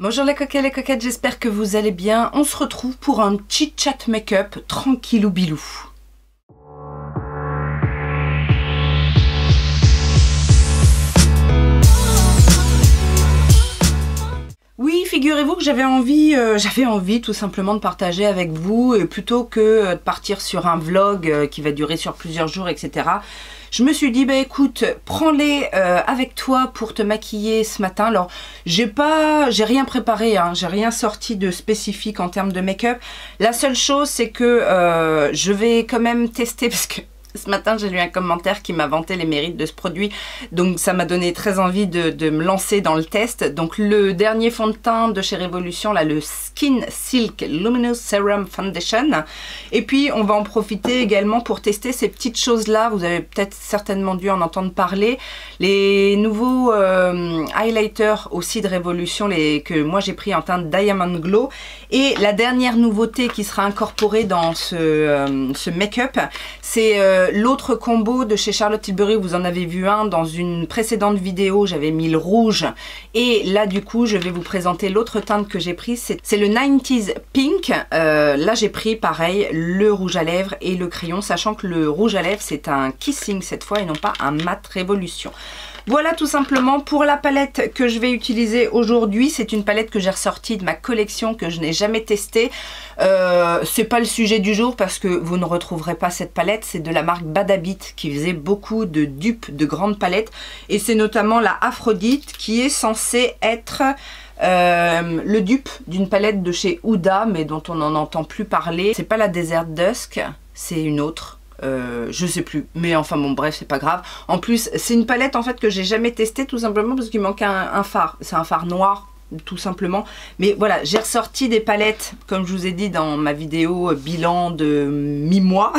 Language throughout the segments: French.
Bonjour les coquets, les coquettes, j'espère que vous allez bien. On se retrouve pour un chit-chat make-up tranquillou bilou. Oui, figurez-vous que j'avais envie tout simplement de partager avec vous, et plutôt que de partir sur un vlog qui va durer sur plusieurs jours, etc. Je me suis dit, bah écoute, prends-les avec toi pour te maquiller ce matin. Alors, j'ai rien préparé, hein, j'ai rien sorti de spécifique en termes de make-up. La seule chose, c'est que je vais quand même tester, parce que ce matin, j'ai lu un commentaire qui m'a vanté les mérites de ce produit, donc ça m'a donné très envie de me lancer dans le test. Donc le dernier fond de teint de chez Révolution, là, le Skin Silk Luminous Serum Foundation. Et puis on va en profiter également pour tester ces petites choses-là. Vous avez peut-être certainement dû en entendre parler. Les nouveaux highlighters aussi de Révolution, que moi j'ai pris en teinte Diamond Glow. Et la dernière nouveauté qui sera incorporée dans ce make-up, c'est l'autre combo de chez Charlotte Tilbury. Vous en avez vu un dans une précédente vidéo, j'avais mis le rouge, et là du coup je vais vous présenter l'autre teinte que j'ai pris, c'est le 90s Pink. Là j'ai pris pareil le rouge à lèvres et le crayon, sachant que le rouge à lèvres c'est un Kissing cette fois et non pas un Matte Révolution. Voilà tout simplement pour la palette que je vais utiliser aujourd'hui. C'est une palette que j'ai ressortie de ma collection, que je n'ai jamais testée. C'est pas le sujet du jour parce que vous ne retrouverez pas cette palette. C'est de la marque Bad Habit qui faisait beaucoup de dupes de grandes palettes. Et c'est notamment la Aphrodite qui est censée être le dupe d'une palette de chez Huda, mais dont on n'en entend plus parler. C'est pas la Desert Dusk, c'est une autre. Je sais plus, mais enfin bon bref, c'est pas grave. En plus c'est une palette en fait que j'ai jamais testée, tout simplement parce qu'il manque un phare. C'est un phare noir tout simplement, mais voilà, j'ai ressorti des palettes comme je vous ai dit dans ma vidéo bilan de mi-mois.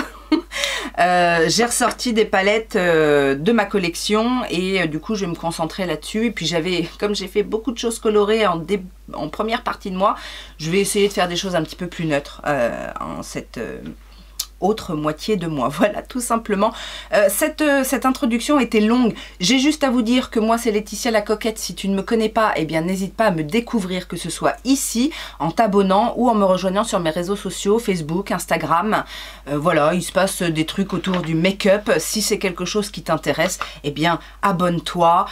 J'ai ressorti des palettes de ma collection et du coup je vais me concentrer là-dessus. Et puis comme j'ai fait beaucoup de choses colorées en première partie de mois, je vais essayer de faire des choses un petit peu plus neutres en cette autre moitié de moi. Voilà, tout simplement. Cette introduction était longue. J'ai juste à vous dire que moi, c'est Laetitia la coquette. Si tu ne me connais pas, eh bien, n'hésite pas à me découvrir, que ce soit ici, en t'abonnant ou en me rejoignant sur mes réseaux sociaux, Facebook, Instagram. Voilà, il se passe des trucs autour du make-up. Si c'est quelque chose qui t'intéresse, eh bien, abonne-toi.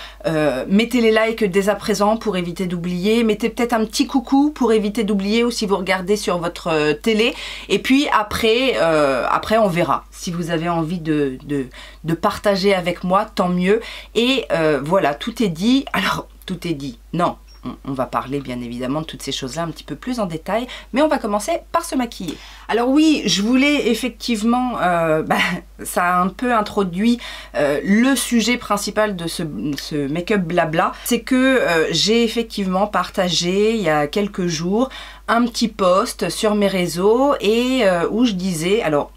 Mettez les likes dès à présent pour éviter d'oublier. Mettez peut-être un petit coucou pour éviter d'oublier, ou si vous regardez sur votre télé. Et puis après on verra. Si vous avez envie de partager avec moi, tant mieux. Et voilà, tout est dit. Alors, tout est dit. Non, on va parler bien évidemment de toutes ces choses-là un petit peu plus en détail. Mais on va commencer par se maquiller. Alors oui, je voulais effectivement... ça a un peu introduit le sujet principal de ce make-up blabla. C'est que j'ai effectivement partagé il y a quelques jours un petit post sur mes réseaux et où je disais... Alors,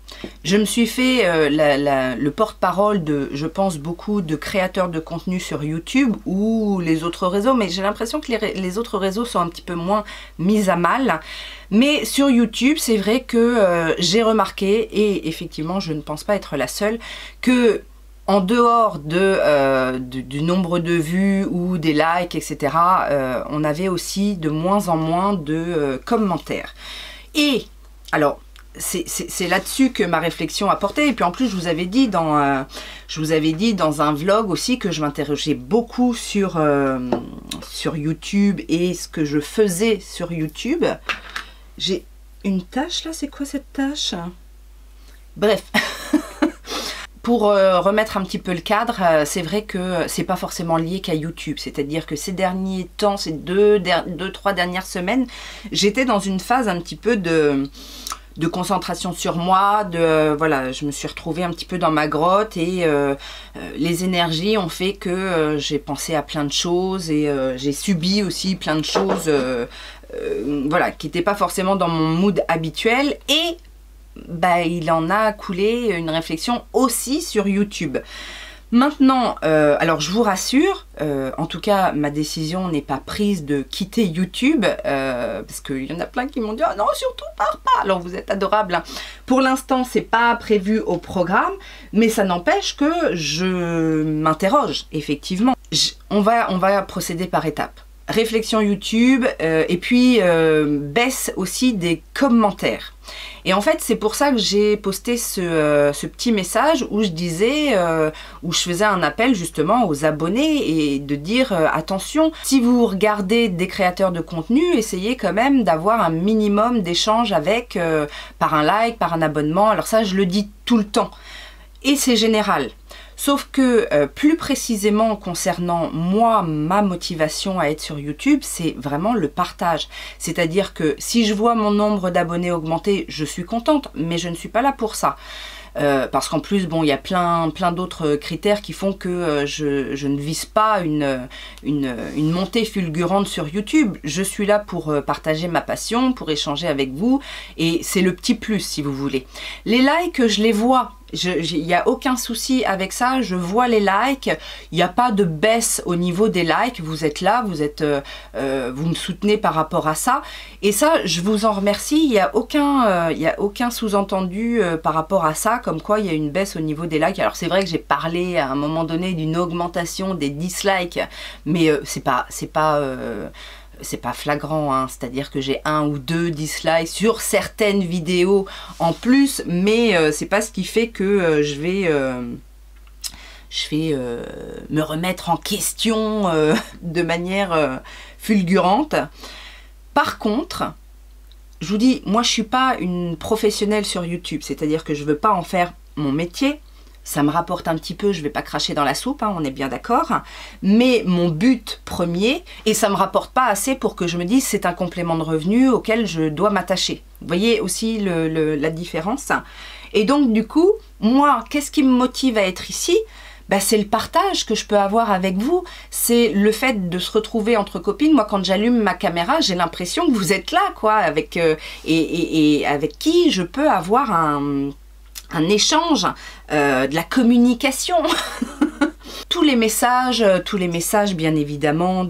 je me suis fait le porte-parole de, je pense, beaucoup de créateurs de contenu sur YouTube ou les autres réseaux, mais j'ai l'impression que les autres réseaux sont un petit peu moins mis à mal. Mais sur YouTube, c'est vrai que j'ai remarqué, et effectivement, je ne pense pas être la seule, que en dehors du nombre de vues ou des likes, etc., on avait aussi de moins en moins de commentaires. Et alors... c'est là-dessus que ma réflexion a porté. Et puis en plus, je vous avais dit dans un vlog aussi que je m'interrogeais beaucoup sur YouTube et ce que je faisais sur YouTube. J'ai une tache là, c'est quoi cette tache? Bref. Pour remettre un petit peu le cadre, c'est vrai que c'est pas forcément lié qu'à YouTube. C'est-à-dire que ces derniers temps, ces trois dernières semaines, j'étais dans une phase un petit peu de concentration sur moi, voilà, je me suis retrouvée un petit peu dans ma grotte et les énergies ont fait que j'ai pensé à plein de choses et j'ai subi aussi plein de choses voilà, qui n'étaient pas forcément dans mon mood habituel, et il en a coulé une réflexion aussi sur YouTube. Maintenant, alors je vous rassure, en tout cas ma décision n'est pas prise de quitter YouTube, parce qu'il y en a plein qui m'ont dit « Oh non, surtout pars pas !» Alors vous êtes adorables, hein. Pour l'instant c'est pas prévu au programme, mais ça n'empêche que je m'interroge, effectivement. On va procéder par étapes. réflexion YouTube, et puis baisse aussi des commentaires. Et en fait, c'est pour ça que j'ai posté ce petit message où je disais, où je faisais un appel justement aux abonnés et de dire attention, si vous regardez des créateurs de contenu, essayez quand même d'avoir un minimum d'échanges avec, par un like, par un abonnement. Alors ça, je le dis tout le temps. Et c'est général. Sauf que plus précisément concernant moi, ma motivation à être sur YouTube, c'est vraiment le partage. C'est-à-dire que si je vois mon nombre d'abonnés augmenter, je suis contente, mais je ne suis pas là pour ça. Parce qu'en plus, bon, il y a plein d'autres critères qui font que je ne vise pas une montée fulgurante sur YouTube. Je suis là pour partager ma passion, pour échanger avec vous, et c'est le petit plus, si vous voulez. Les likes, je les vois. Il n'y a aucun souci avec ça, je vois les likes, il n'y a pas de baisse au niveau des likes, vous êtes là, vous me soutenez par rapport à ça, et ça, je vous en remercie, il n'y a aucun sous-entendu par rapport à ça, comme quoi il y a une baisse au niveau des likes. Alors c'est vrai que j'ai parlé à un moment donné d'une augmentation des dislikes, mais c'est pas flagrant, hein. C'est-à-dire que j'ai 1 ou 2 dislikes sur certaines vidéos en plus, mais c'est pas ce qui fait que je vais me remettre en question de manière fulgurante. Par contre, je vous dis, moi je suis pas une professionnelle sur YouTube, c'est-à-dire que je veux pas en faire mon métier. Ça me rapporte un petit peu, je ne vais pas cracher dans la soupe, hein, on est bien d'accord. Mais mon but premier, et ça ne me rapporte pas assez pour que je me dise c'est un complément de revenu auquel je dois m'attacher. Vous voyez aussi la différence. Et donc du coup, moi, qu'est-ce qui me motive à être ici? Ben, c'est le partage que je peux avoir avec vous, c'est le fait de se retrouver entre copines. Moi, quand j'allume ma caméra, j'ai l'impression que vous êtes là, quoi, avec, et avec qui je peux avoir un échange, de la communication. tous les messages bien évidemment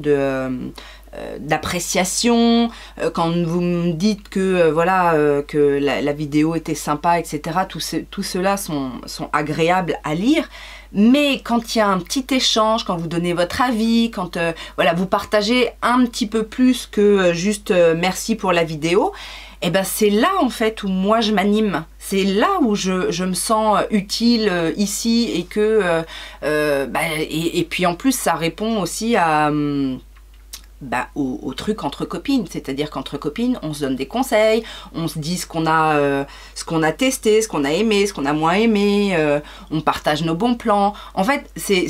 d'appréciation, quand vous me dites que voilà, que la vidéo était sympa, etc. Tout cela sont agréables à lire. Mais quand il y a un petit échange, quand vous donnez votre avis, quand voilà, vous partagez un petit peu plus que juste merci pour la vidéo, et ben c'est là en fait où moi je m'anime. C'est là où je me sens utile ici, et que et puis en plus ça répond aussi à au truc entre copines, c'est-à-dire qu'entre copines on se donne des conseils, on se dit ce qu'on a testé, ce qu'on a aimé, ce qu'on a moins aimé, on partage nos bons plans. En fait c'est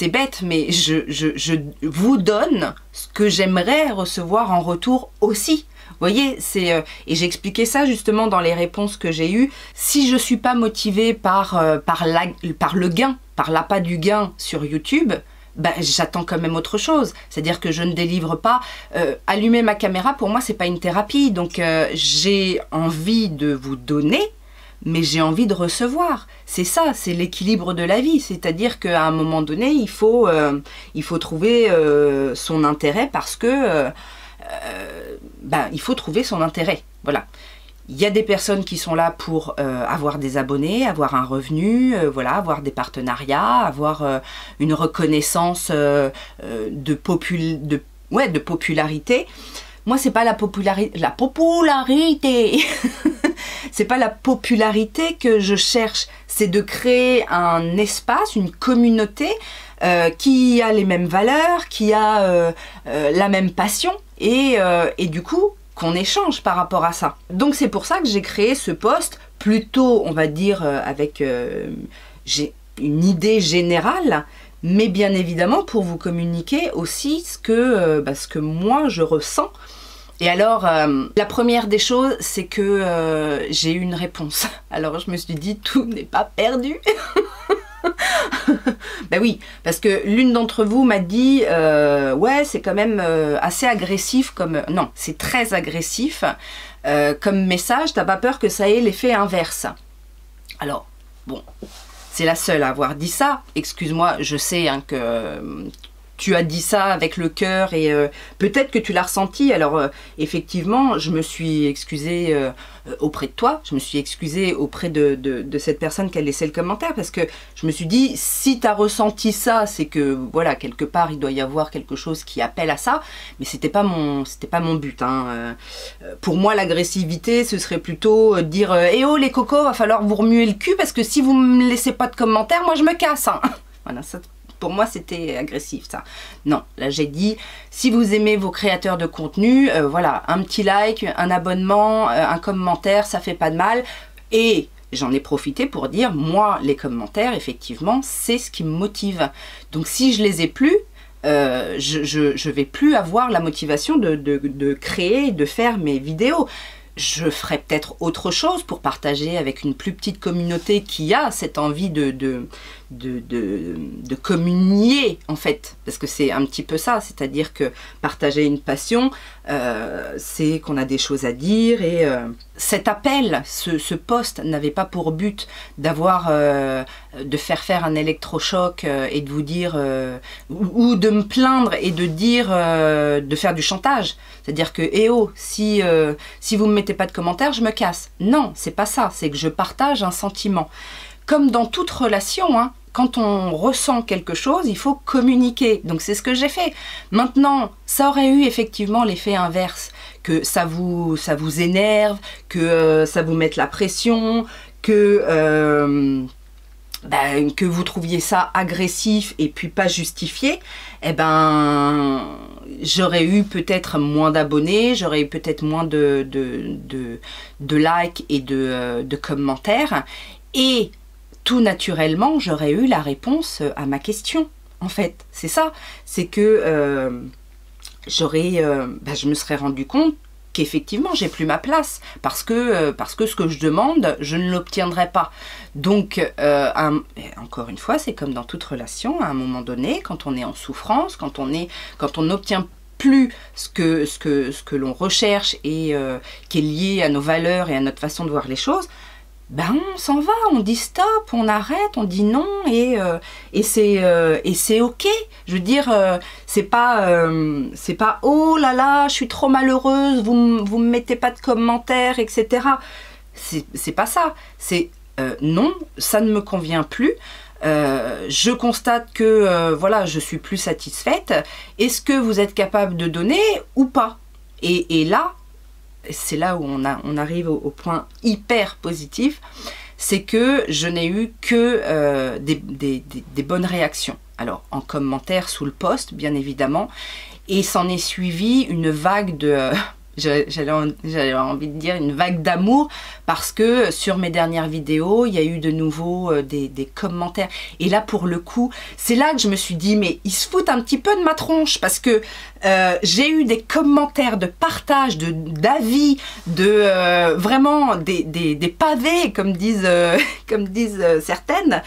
bête, mais je vous donne ce que j'aimerais recevoir en retour aussi. Vous voyez, et j'ai expliqué ça justement dans les réponses que j'ai eues. Si je ne suis pas motivée par le gain, par l'appât du gain sur YouTube, ben, j'attends quand même autre chose. C'est-à-dire que je ne délivre pas. Allumer ma caméra, pour moi, c'est pas une thérapie. Donc, j'ai envie de vous donner, mais j'ai envie de recevoir. C'est ça, c'est l'équilibre de la vie. C'est-à-dire qu'à un moment donné, il faut trouver son intérêt, parce que il faut trouver son intérêt. Voilà. Il y a des personnes qui sont là pour avoir des abonnés, avoir un revenu, voilà, avoir des partenariats, avoir une reconnaissance de popularité. Moi, c'est pas la popularité. C'est pas la popularité que je cherche. C'est de créer un espace, une communauté qui a les mêmes valeurs, qui a la même passion, et du coup qu'on échange par rapport à ça. Donc c'est pour ça que j'ai créé ce post, plutôt on va dire avec j'ai une idée générale, mais bien évidemment pour vous communiquer aussi ce que moi je ressens. Et alors la première des choses, c'est que j'ai eu une réponse. Alors je me suis dit, tout n'est pas perdu. Ben oui, parce que l'une d'entre vous m'a dit ouais, c'est quand même assez agressif comme... Non, c'est très agressif comme message, t'as pas peur que ça ait l'effet inverse? Alors, bon, c'est la seule à avoir dit ça. Excuse-moi, je sais hein, que tu as dit ça avec le cœur et peut-être que tu l'as ressenti. Alors effectivement, je me suis excusée auprès de toi, je me suis excusée auprès de cette personne qui a laissé le commentaire, parce que je me suis dit, si tu as ressenti ça, c'est que voilà, quelque part il doit y avoir quelque chose qui appelle à ça, mais c'était pas mon but, hein. Pour moi, l'agressivité, ce serait plutôt dire eh oh les cocos, va falloir vous remuer le cul, parce que si vous me laissez pas de commentaires, moi je me casse, hein. Voilà, ça, pour moi, c'était agressif, ça. Non, là, j'ai dit, si vous aimez vos créateurs de contenu, voilà, un petit like, un abonnement, un commentaire, ça fait pas de mal. Et j'en ai profité pour dire, moi, les commentaires, effectivement, c'est ce qui me motive. Donc, si je les ai plus, je vais plus avoir la motivation de créer, de faire mes vidéos. Je ferai peut-être autre chose pour partager avec une plus petite communauté qui a cette envie de communier, en fait, parce que c'est un petit peu ça, c'est-à-dire que partager une passion, c'est qu'on a des choses à dire, et cet appel, ce post n'avait pas pour but d'avoir, de faire un électrochoc et de vous dire, ou de me plaindre et de dire, de faire du chantage, c'est-à-dire que, eh oh, si vous me mettez pas de commentaires, je me casse. Non, c'est pas ça, c'est que je partage un sentiment. Comme dans toute relation, hein, quand on ressent quelque chose, il faut communiquer. Donc c'est ce que j'ai fait. Maintenant, ça aurait eu effectivement l'effet inverse, que ça vous énerve, que ça vous mette la pression, que vous trouviez ça agressif et puis pas justifié. Eh ben, j'aurais eu peut-être moins d'abonnés, j'aurais eu peut-être moins de likes et de commentaires, et tout naturellement, j'aurais eu la réponse à ma question. En fait, c'est ça. C'est que je me serais rendu compte qu'effectivement, j'ai plus ma place. Parce que ce que je demande, je ne l'obtiendrai pas. Donc, encore une fois, c'est comme dans toute relation, à un moment donné, quand on est en souffrance, quand on n'obtient plus ce que l'on recherche et qui est lié à nos valeurs et à notre façon de voir les choses, ben on s'en va, on dit stop, on arrête, on dit non, et c'est ok. Je veux dire, c'est pas oh là là, je suis trop malheureuse, vous me mettez pas de commentaires, etc. C'est pas ça. C'est non, ça ne me convient plus. Je constate que voilà, je suis plus satisfaite. Est-ce que vous êtes capable de donner ou pas? Et là, c'est là où on arrive au point hyper positif, c'est que je n'ai eu que des bonnes réactions. Alors, en commentaire sous le post, bien évidemment, et s'en est suivi une vague de... j'avais envie de dire une vague d'amour, parce que sur mes dernières vidéos, il y a eu de nouveau des commentaires. Et là, pour le coup, c'est là que je me suis dit, mais ils se foutent un petit peu de ma tronche, parce que j'ai eu des commentaires de partage, d'avis, vraiment des pavés, comme disent certaines.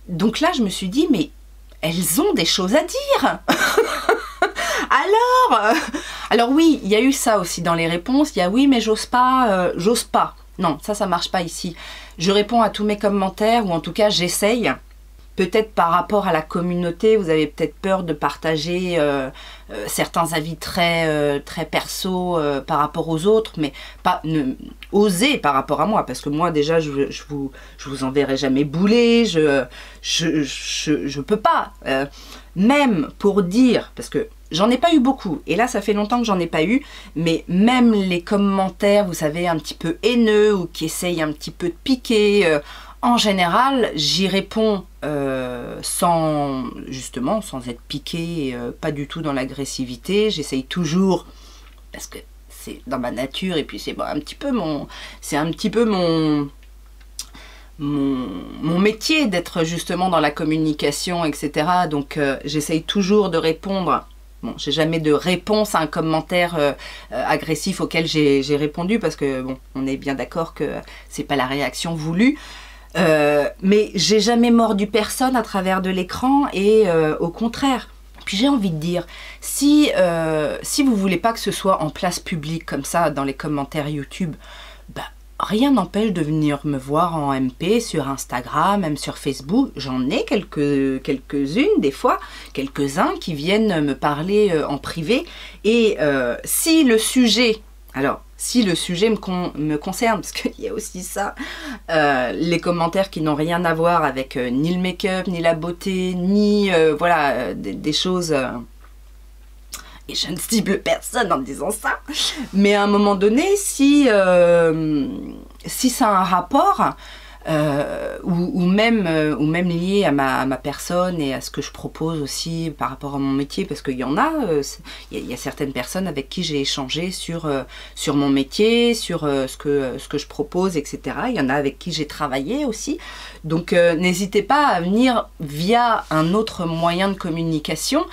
Donc là, je me suis dit, mais elles ont des choses à dire. Alors oui, il y a eu ça aussi dans les réponses. Il y a oui, mais j'ose pas, j'ose pas. Non, ça marche pas ici. Je réponds à tous mes commentaires, ou en tout cas, j'essaye. Peut-être par rapport à la communauté, vous avez peut-être peur de partager certains avis très perso par rapport aux autres, mais pas oser par rapport à moi, parce que moi déjà je vous enverrai jamais bouler, je peux pas, même pour dire, parce que j'en ai pas eu beaucoup, et là ça fait longtemps que j'en ai pas eu, mais même les commentaires, vous savez, un petit peu haineux, ou qui essayent un petit peu de piquer, en général, j'y réponds sans être piqué, pas du tout dans l'agressivité. J'essaye toujours, parce que c'est dans ma nature, et puis c'est un petit peu mon métier d'être justement dans la communication, etc. Donc j'essaye toujours de répondre. Bon, j'ai jamais de réponse à un commentaire agressif auquel j'ai répondu, parce que bon, on est bien d'accord que c'est pas la réaction voulue. Mais j'ai jamais mordu personne à travers de l'écran, et au contraire. Puis j'ai envie de dire, si vous voulez pas que ce soit en place publique comme ça dans les commentaires YouTube, bah rien n'empêche de venir me voir en MP sur Instagram, même sur Facebook. J'en ai quelques-unes des fois, quelques-uns qui viennent me parler en privé. Et si le sujet, alors si le sujet me concerne, parce qu'il y a aussi ça, les commentaires qui n'ont rien à voir avec ni le make-up, ni la beauté, ni voilà, des choses... et je ne cible personne en disant ça, mais à un moment donné, si ça a un rapport, ou même lié à ma personne et à ce que je propose aussi par rapport à mon métier, parce qu'il y en a, il y a certaines personnes avec qui j'ai échangé sur mon métier, sur ce que je propose, etc. Il y en a avec qui j'ai travaillé aussi. Donc n'hésitez pas à venir via un autre moyen de communication,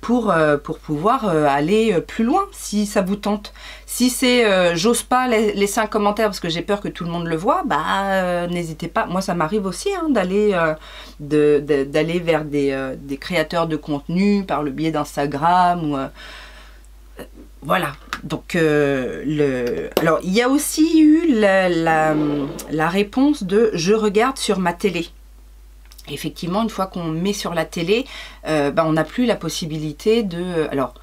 pour pouvoir aller plus loin si ça vous tente. Si c'est j'ose pas laisser un commentaire parce que j'ai peur que tout le monde le voit, bah n'hésitez pas. Moi ça m'arrive aussi hein, d'aller vers des créateurs de contenu par le biais d'Instagram ou voilà. Donc alors il y a aussi eu la réponse de je regarde sur ma télé. Effectivement, une fois qu'on met sur la télé, on n'a plus la possibilité de... Alors,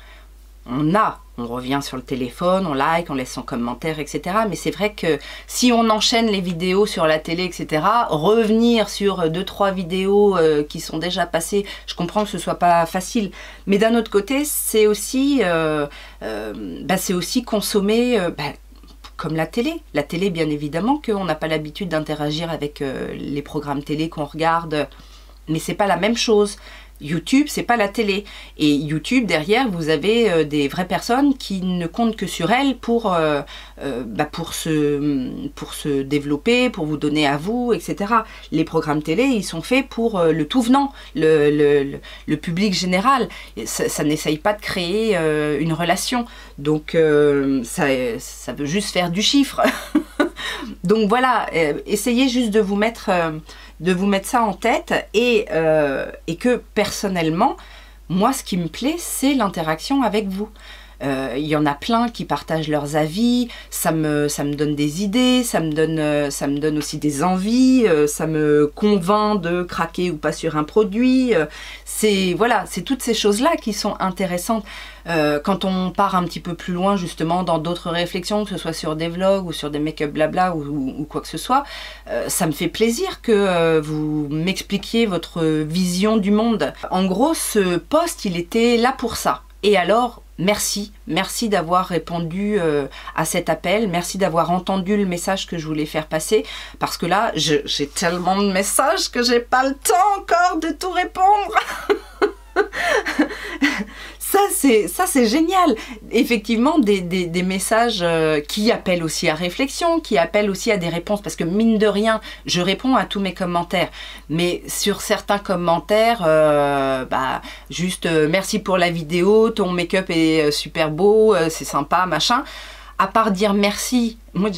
on revient sur le téléphone, on like, on laisse son commentaire, etc. Mais c'est vrai que si on enchaîne les vidéos sur la télé, etc., revenir sur 2-3 vidéos qui sont déjà passées, je comprends que ce soit pas facile. Mais d'un autre côté, c'est aussi consommer... comme la télé. La télé, bien évidemment, qu'on n'a pas l'habitude d'interagir avec les programmes télé qu'on regarde, mais c'est pas la même chose. YouTube, c'est pas la télé. Et YouTube, derrière, vous avez des vraies personnes qui ne comptent que sur elles pour se développer, pour vous donner à vous, etc. Les programmes télé, ils sont faits pour le tout venant, le public général. Ça n'essaye pas de créer une relation. Donc, ça veut juste faire du chiffre. Donc voilà, essayez juste de vous mettre ça en tête et que personnellement, moi ce qui me plaît, c'est l'interaction avec vous. Il y en a plein qui partagent leurs avis, ça me donne des idées, ça me donne aussi des envies, ça me convainc de craquer ou pas sur un produit. Voilà, c'est toutes ces choses-là qui sont intéressantes. Quand on part un petit peu plus loin justement dans d'autres réflexions, que ce soit sur des vlogs ou sur des make-up blabla ou quoi que ce soit, ça me fait plaisir que vous m'expliquiez votre vision du monde. En gros, ce post, il était là pour ça. Et alors, merci d'avoir répondu à cet appel, merci d'avoir entendu le message que je voulais faire passer, parce que là, j'ai tellement de messages que j'ai pas le temps encore de tout répondre. Ça c'est génial. Effectivement, des messages qui appellent aussi à réflexion, qui appellent aussi à des réponses, parce que mine de rien, je réponds à tous mes commentaires, mais sur certains commentaires, juste merci pour la vidéo, ton make-up est super beau, c'est sympa, machin. À part dire merci, moi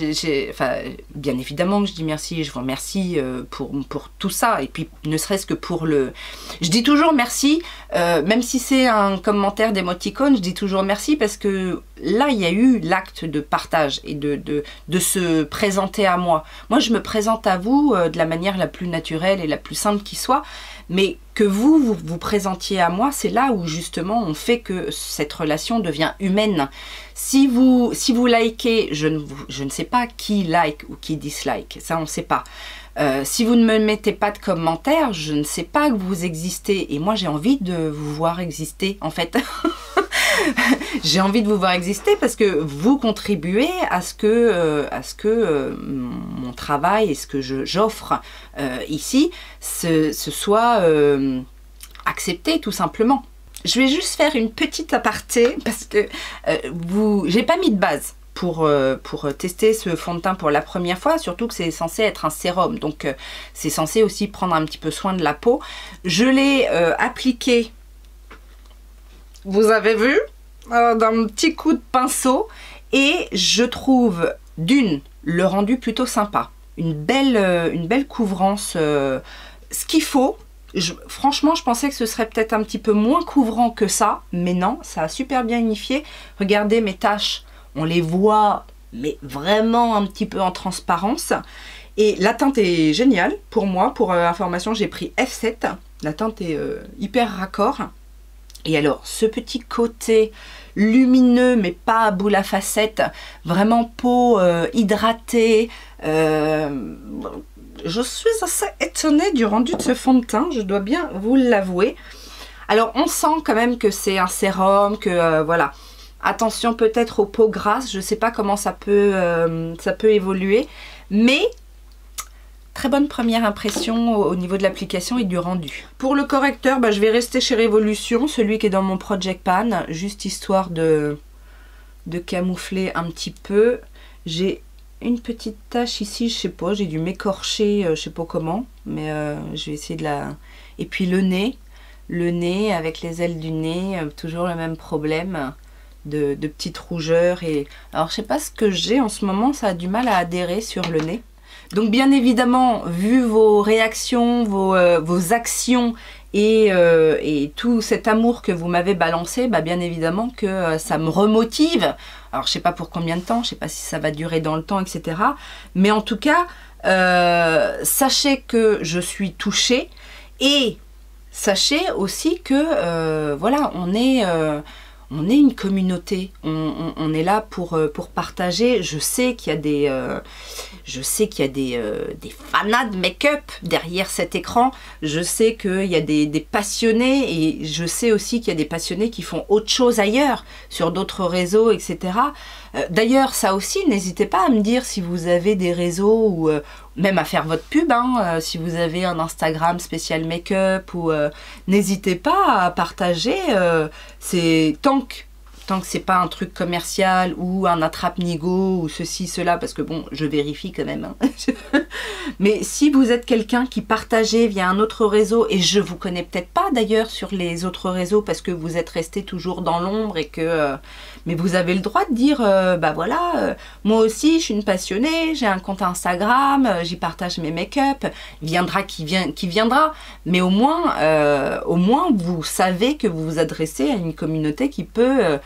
bien évidemment que je dis merci, je vous remercie pour tout ça, et puis ne serait-ce que pour le... Je dis toujours merci, même si c'est un commentaire d'émoticône, je dis toujours merci parce que là il y a eu l'acte de partage et de se présenter à moi. Moi je me présente à vous de la manière la plus naturelle et la plus simple qui soit, mais que vous présentiez à moi, c'est là où justement on fait que cette relation devient humaine. Si vous likez, je ne sais pas qui like ou qui dislike, ça on ne sait pas. Si vous ne me mettez pas de commentaires, je ne sais pas que vous existez. Et moi j'ai envie de vous voir exister en fait. J'ai envie de vous voir exister parce que vous contribuez à ce que mon travail et ce que j'offre ici ce soit accepté tout simplement. Je vais juste faire une petite aparté parce que j'ai pas mis de base pour tester ce fond de teint pour la première fois, surtout que c'est censé être un sérum, donc c'est censé aussi prendre un petit peu soin de la peau. Je l'ai appliqué, vous avez vu, d'un petit coup de pinceau, et je trouve le rendu plutôt sympa, une belle couvrance, ce qu'il faut. Franchement, je pensais que ce serait peut-être un petit peu moins couvrant que ça, mais non, ça a super bien unifié. Regardez mes taches, on les voit mais vraiment un petit peu en transparence. Et la teinte est géniale pour moi. Pour information, j'ai pris F7. La teinte est hyper raccord. Et alors, ce petit côté lumineux, mais pas à boule à facettes, vraiment peau hydratée. Je suis assez étonnée du rendu de ce fond de teint, je dois bien vous l'avouer. Alors, on sent quand même que c'est un sérum, que voilà. Attention peut-être aux peaux grasses, je ne sais pas comment ça peut évoluer. Mais très bonne première impression au niveau de l'application et du rendu. Pour le correcteur, je vais rester chez Révolution, celui qui est dans mon Project Pan, juste histoire de camoufler un petit peu. J'ai une petite tache ici, je sais pas, j'ai dû m'écorcher, je sais pas comment, mais je vais essayer de la... Et puis le nez avec les ailes du nez, toujours le même problème de petites rougeurs. Et alors je sais pas ce que j'ai en ce moment, ça a du mal à adhérer sur le nez. Donc bien évidemment, vu vos réactions, vos actions et tout cet amour que vous m'avez balancé, bien évidemment que ça me remotive. Alors je sais pas pour combien de temps, je sais pas si ça va durer dans le temps, etc. Mais en tout cas, sachez que je suis touchée et sachez aussi que voilà, on est une communauté, on est là pour partager. Je sais qu'il y a des fanas de make-up derrière cet écran. Je sais qu'il y a des passionnés et je sais aussi qu'il y a des passionnés qui font autre chose ailleurs, sur d'autres réseaux, etc. D'ailleurs, ça aussi, n'hésitez pas à me dire si vous avez des réseaux ou même à faire votre pub, si vous avez un Instagram spécial make-up ou n'hésitez pas à partager. C'est tant que c'est pas un truc commercial ou un attrape-nigo ou ceci, cela, parce que bon, je vérifie quand même. Mais si vous êtes quelqu'un qui partagez via un autre réseau, et je vous connais peut-être pas d'ailleurs sur les autres réseaux parce que vous êtes resté toujours dans l'ombre et que... mais vous avez le droit de dire, voilà, moi aussi je suis une passionnée, j'ai un compte Instagram, j'y partage mes make-up, viendra qui viendra. Mais au moins vous savez que vous vous adressez à une communauté qui peut...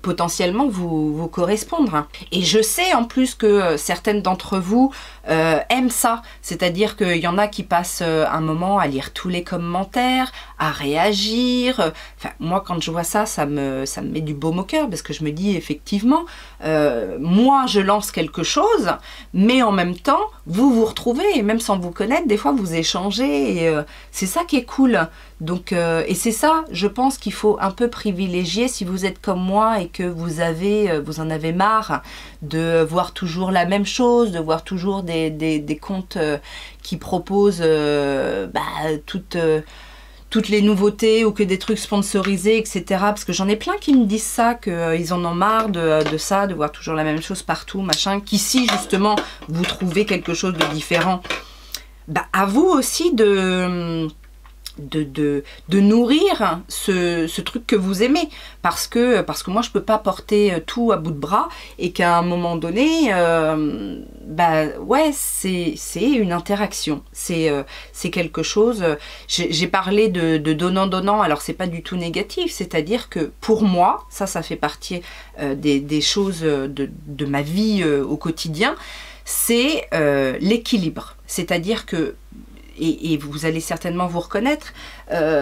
potentiellement vous correspondre. Et je sais en plus que certaines d'entre vous aiment ça, c'est-à-dire qu'il y en a qui passent un moment à lire tous les commentaires, à réagir. Enfin, moi quand je vois ça, ça me met du baume au cœur parce que je me dis effectivement, moi je lance quelque chose, mais en même temps vous vous retrouvez et même sans vous connaître, des fois vous échangez et c'est ça qui est cool. Donc, et c'est ça, je pense qu'il faut un peu privilégier si vous êtes comme moi et que vous en avez marre de voir toujours la même chose, de voir toujours des comptes qui proposent toutes les nouveautés ou que des trucs sponsorisés, etc. Parce que j'en ai plein qui me disent ça, qu'ils en ont marre de ça, de voir toujours la même chose partout, machin, qu'ici justement vous trouvez quelque chose de différent. À vous aussi de nourrir ce truc que vous aimez parce que moi je peux pas porter tout à bout de bras et qu'à un moment donné ouais c'est une interaction, c'est quelque chose. J'ai parlé de donnant, alors c'est pas du tout négatif, c'est à dire que pour moi ça fait partie des choses de ma vie au quotidien, c'est l'équilibre, c'est à dire que et vous allez certainement vous reconnaître,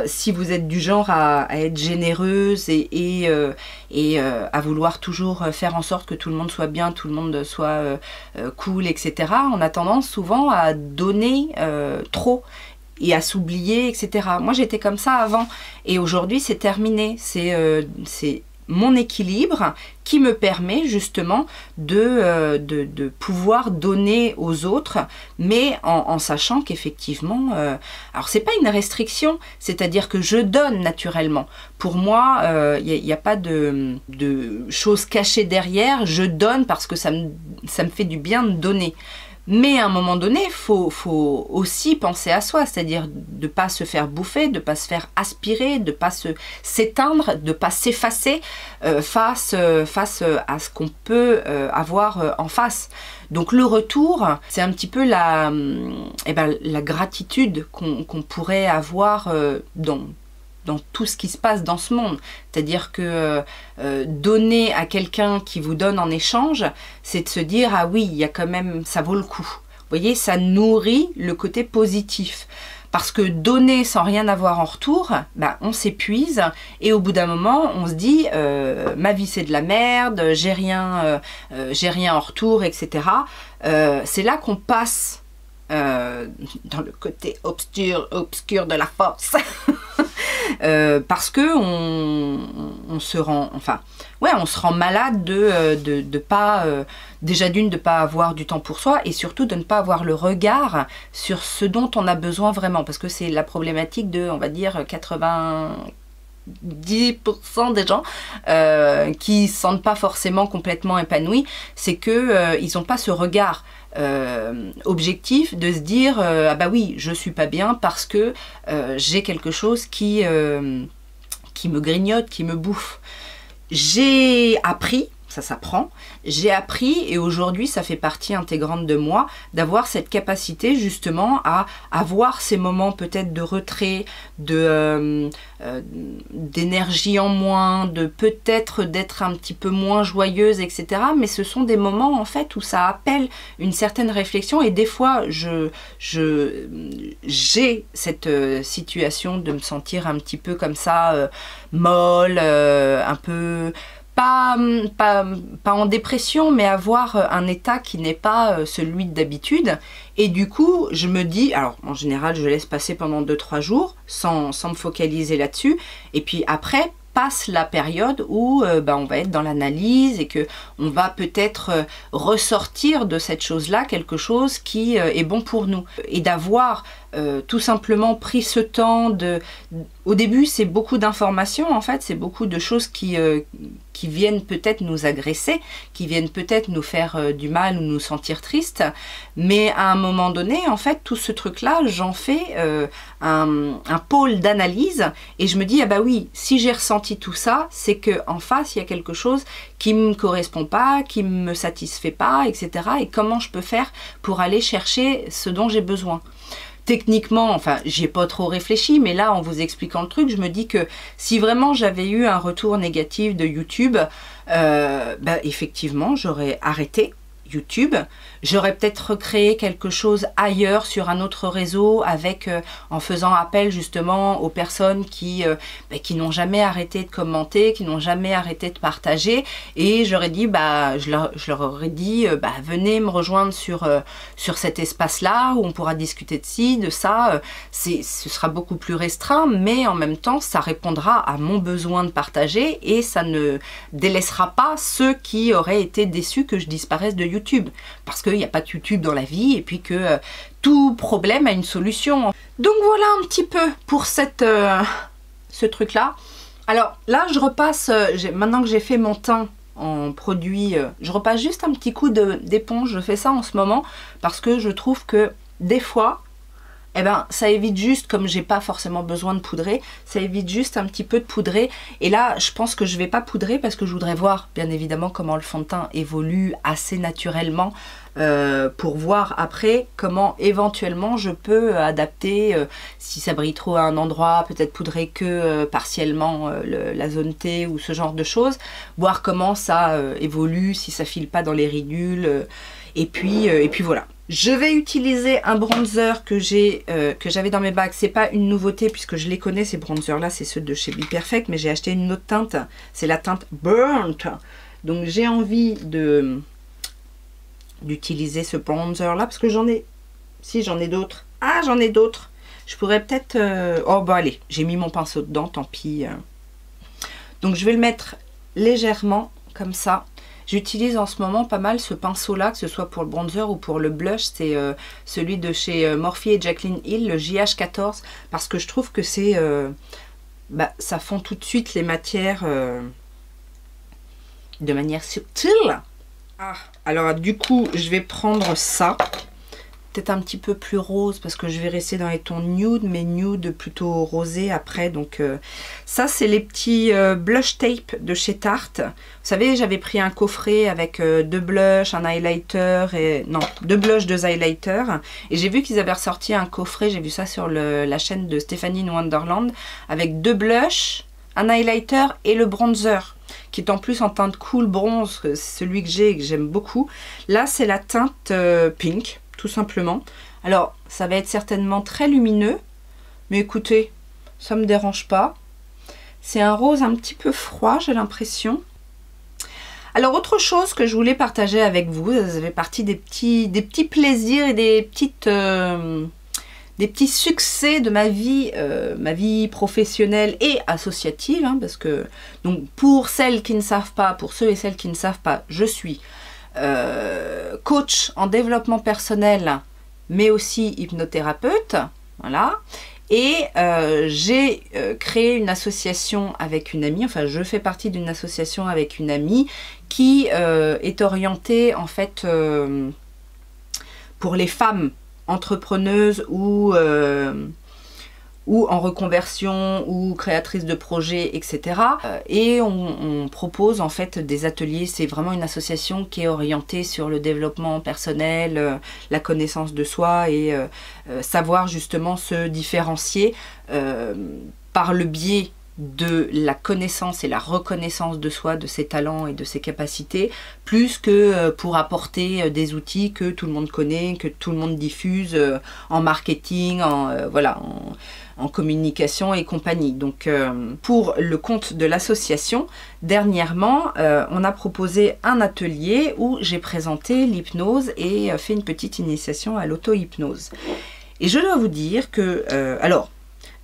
si vous êtes du genre à être généreuse et à vouloir toujours faire en sorte que tout le monde soit bien, tout le monde soit cool, etc. On a tendance souvent à donner trop et à s'oublier, etc. Moi j'étais comme ça avant et aujourd'hui c'est terminé, c'est mon équilibre qui me permet justement de pouvoir donner aux autres, mais en sachant qu'effectivement, alors c'est pas une restriction, c'est-à-dire que je donne naturellement. Pour moi, il n'y a pas de choses cachées derrière, je donne parce que ça me fait du bien de donner. Mais à un moment donné, il faut aussi penser à soi, c'est-à-dire de ne pas se faire bouffer, de ne pas se faire aspirer, de ne pas s'éteindre, de ne pas s'effacer face à ce qu'on peut avoir en face. Donc le retour, c'est un petit peu la gratitude qu'on pourrait avoir dans tout ce qui se passe dans ce monde. C'est-à-dire que donner à quelqu'un qui vous donne en échange, c'est de se dire, ah oui, il y a quand même, ça vaut le coup. Vous voyez, ça nourrit le côté positif. Parce que donner sans rien avoir en retour, ben, on s'épuise et au bout d'un moment, on se dit ma vie c'est de la merde, j'ai rien en retour, etc. C'est là qu'on passe dans le côté obscur de la force. Parce que on se rend, enfin, ouais, on se rend malade de pas, déjà d'une, de pas avoir du temps pour soi et surtout de ne pas avoir le regard sur ce dont on a besoin vraiment, parce que c'est la problématique de, on va dire, 90% des gens qui ne se sentent pas forcément complètement épanouis, c'est que ils n'ont pas ce regard objectif de se dire ah bah oui, je suis pas bien parce que j'ai quelque chose qui me grignote, qui me bouffe. J'ai appris, ça s'apprend, j'ai appris et aujourd'hui ça fait partie intégrante de moi d'avoir cette capacité justement à avoir ces moments peut-être de retrait, d'énergie en moins, de peut-être d'être un petit peu moins joyeuse, etc. Mais ce sont des moments en fait où ça appelle une certaine réflexion et des fois j'ai cette situation de me sentir un petit peu comme ça, molle, un peu... Pas en dépression, mais avoir un état qui n'est pas celui d'habitude. Et du coup, je me dis, alors en général, je laisse passer pendant 2-3 jours sans me focaliser là-dessus. Et puis après, passe la période où on va être dans l'analyse et que on va peut-être ressortir de cette chose-là quelque chose qui est bon pour nous. Et d'avoir tout simplement pris ce temps de... Au début, c'est beaucoup d'informations, en fait, c'est beaucoup de choses qui viennent peut-être nous agresser, qui viennent peut-être nous faire du mal ou nous sentir tristes, mais à un moment donné, en fait, tout ce truc-là, j'en fais un pôle d'analyse, et je me dis, ah bah oui, si j'ai ressenti tout ça, c'est qu'en face, il y a quelque chose qui ne me correspond pas, qui ne me satisfait pas, etc. Et comment je peux faire pour aller chercher ce dont j'ai besoin. Techniquement, enfin, j'y ai pas trop réfléchi, mais là, en vous expliquant le truc, je me dis que si vraiment j'avais eu un retour négatif de YouTube, effectivement, j'aurais arrêté YouTube. J'aurais peut-être recréé quelque chose ailleurs sur un autre réseau avec en faisant appel justement aux personnes qui n'ont jamais arrêté de commenter, qui n'ont jamais arrêté de partager, et j'aurais dit je leur aurais dit venez me rejoindre sur cet espace-là où on pourra discuter de ci, de ça. Ce sera beaucoup plus restreint, mais en même temps ça répondra à mon besoin de partager et ça ne délaissera pas ceux qui auraient été déçus que je disparaisse de YouTube, parce qu'il n'y a pas de YouTube dans la vie et puis que tout problème a une solution. Donc voilà un petit peu pour ce truc là. Alors là je repasse, maintenant que j'ai fait mon teint en produit, je repasse juste un petit coup d'éponge. Je fais ça en ce moment parce que je trouve que des fois ça évite juste, comme j'ai pas forcément besoin de poudrer, ça évite juste un petit peu de poudrer. Et là, je pense que je vais pas poudrer parce que je voudrais voir, bien évidemment, comment le fond de teint évolue assez naturellement pour voir après comment éventuellement je peux adapter, si ça brille trop à un endroit, peut-être poudrer que partiellement la zone T ou ce genre de choses, voir comment ça évolue, si ça file pas dans les ridules, et puis voilà. Je vais utiliser un bronzer que j'avais dans mes bagues. C'est pas une nouveauté puisque je les connais, ces bronzers là, c'est ceux de chez Be Perfect, mais j'ai acheté une autre teinte, c'est la teinte Burnt. Donc j'ai envie d'utiliser ce bronzer là parce que j'en ai d'autres. Ah, j'en ai d'autres. Je pourrais peut-être oh bah allez, j'ai mis mon pinceau dedans, tant pis. Donc je vais le mettre légèrement comme ça. J'utilise en ce moment pas mal ce pinceau là, que ce soit pour le bronzer ou pour le blush. C'est celui de chez Morphe et Jaclyn Hill, le JH14, parce que je trouve que c'est ça fond tout de suite les matières de manière subtile. Ah, alors du coup je vais prendre ça peut-être un petit peu plus rose parce que je vais rester dans les tons nude, mais nude plutôt rosé après. Donc ça, c'est les petits blush tape de chez Tarte. Vous savez, j'avais pris un coffret avec 2 blushs, un highlighter et... Non, 2 blushs, 2 highlighters. Et j'ai vu qu'ils avaient ressorti un coffret, j'ai vu ça sur la chaîne de Stéphanie in Wonderland, avec 2 blushs, un highlighter et le bronzer, qui est en plus en teinte cool bronze, c'est celui que j'ai et que j'aime beaucoup. Là, c'est la teinte pink, tout simplement. Alors, ça va être certainement très lumineux, mais écoutez, ça me dérange pas. C'est un rose un petit peu froid, j'ai l'impression. Alors, autre chose que je voulais partager avec vous, ça fait partie des petits plaisirs et des petits succès de ma vie professionnelle et associative, hein, parce que, donc, pour celles qui ne savent pas, pour ceux et celles qui ne savent pas, je suis coach en développement personnel, mais aussi hypnothérapeute, voilà, et j'ai créé une association avec une amie, enfin, je fais partie d'une association avec une amie qui est orientée, en fait, pour les femmes entrepreneuse ou en reconversion ou créatrice de projets, etc. Et on propose en fait des ateliers. C'est vraiment une association qui est orientée sur le développement personnel, la connaissance de soi et savoir justement se différencier par le biais de la connaissance et la reconnaissance de soi, de ses talents et de ses capacités, plus que pour apporter des outils que tout le monde connaît, que tout le monde diffuse en marketing, voilà, en communication et compagnie. Donc pour le compte de l'association, dernièrement, on a proposé un atelier où j'ai présenté l'hypnose et fait une petite initiation à l'auto-hypnose. Et je dois vous dire que, alors,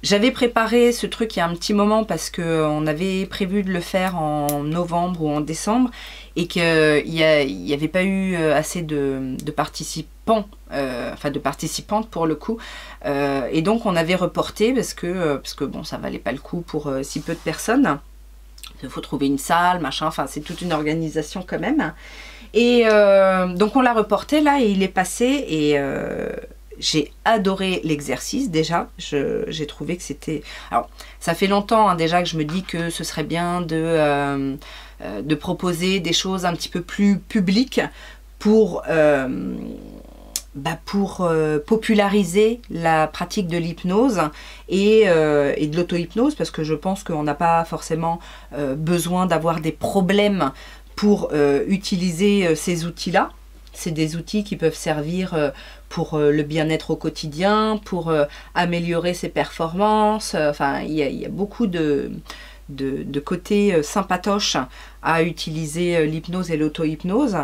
j'avais préparé ce truc il y a un petit moment parce qu'on avait prévu de le faire en novembre ou en décembre et qu'il n'y avait pas eu assez de participants, enfin de participantes pour le coup. Et donc on avait reporté parce que bon, ça valait pas le coup pour si peu de personnes. Il faut trouver une salle, machin, enfin c'est toute une organisation quand même. Et donc on l'a reporté là et il est passé et... j'ai adoré l'exercice déjà, j'ai trouvé que c'était... Alors, ça fait longtemps hein, déjà que je me dis que ce serait bien de proposer des choses un petit peu plus publiques pour populariser la pratique de l'hypnose et de l'auto-hypnose, parce que je pense qu'on n'a pas forcément besoin d'avoir des problèmes pour utiliser ces outils-là. C'est des outils qui peuvent servir pour le bien-être au quotidien, pour améliorer ses performances. Enfin, il y a beaucoup de côtés sympatoches à utiliser l'hypnose et l'auto-hypnose.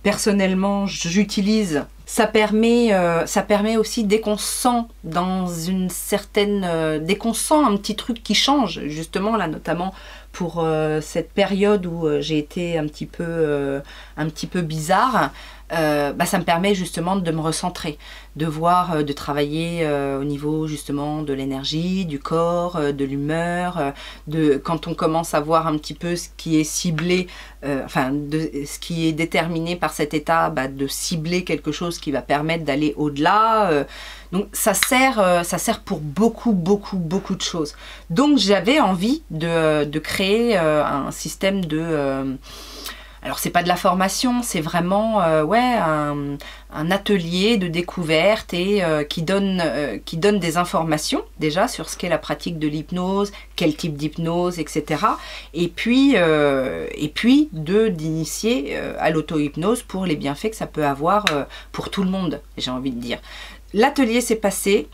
Personnellement, j'utilise. Ça permet aussi, dès qu'on sent dans une certaine... dès qu'on sent un petit truc qui change, justement là, notamment pour cette période où j'ai été un petit peu bizarre, ça me permet justement de me recentrer, de voir, de travailler au niveau justement de l'énergie, du corps, de l'humeur, quand on commence à voir un petit peu ce qui est ciblé, ce qui est déterminé par cet état, de cibler quelque chose qui va permettre d'aller au-delà. Donc ça sert pour beaucoup de choses. Donc j'avais envie de créer un système de... alors c'est pas de la formation, c'est vraiment un atelier de découverte et qui donne des informations déjà sur ce qu'est la pratique de l'hypnose, quel type d'hypnose, etc. Et puis d'initier à l'auto-hypnose pour les bienfaits que ça peut avoir pour tout le monde, j'ai envie de dire. L'atelier s'est passé.